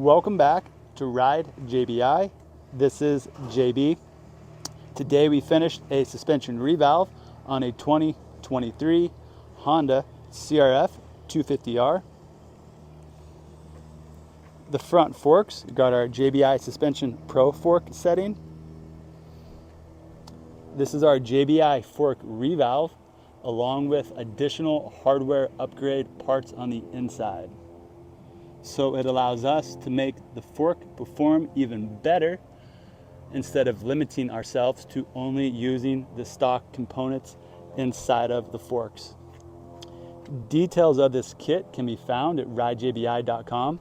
Welcome back to Ride JBI. This is JB. Today we finished a suspension revalve on a 2023 Honda CRF250R. The front forks, we got our JBI Suspension Pro fork setting. This is our JBI fork revalve along with additional hardware upgrade parts on the inside. So it allows us to make the fork perform even better instead of limiting ourselves to only using the stock components inside of the forks. Details of this kit can be found at ridejbi.com.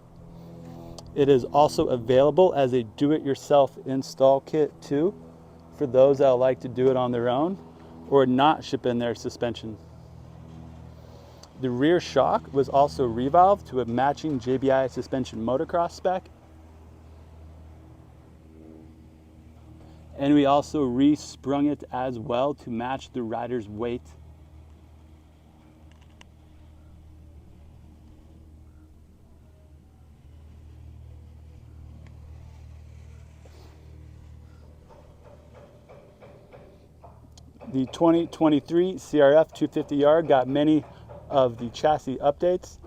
It is also available as a do-it-yourself install kit too, for those that like to do it on their own or not ship in their suspension. The rear shock was also revalved to a matching JBI suspension motocross spec. And we also re-sprung it as well to match the rider's weight. The 2023 CRF250R got many of the chassis updates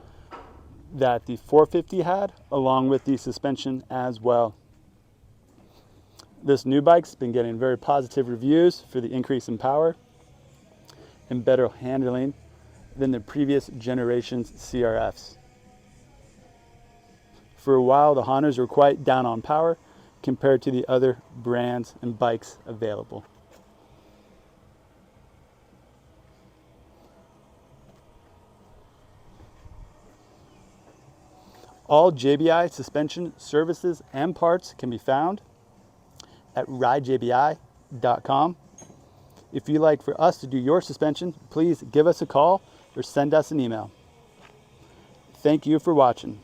that the 450 had, along with the suspension as well. This new bike's been getting very positive reviews for the increase in power and better handling than the previous generation's CRFs. For a while, the Hondas were quite down on power compared to the other brands and bikes available. All JBI suspension services and parts can be found at ridejbi.com. If you'd like for us to do your suspension, please give us a call or send us an email. Thank you for watching.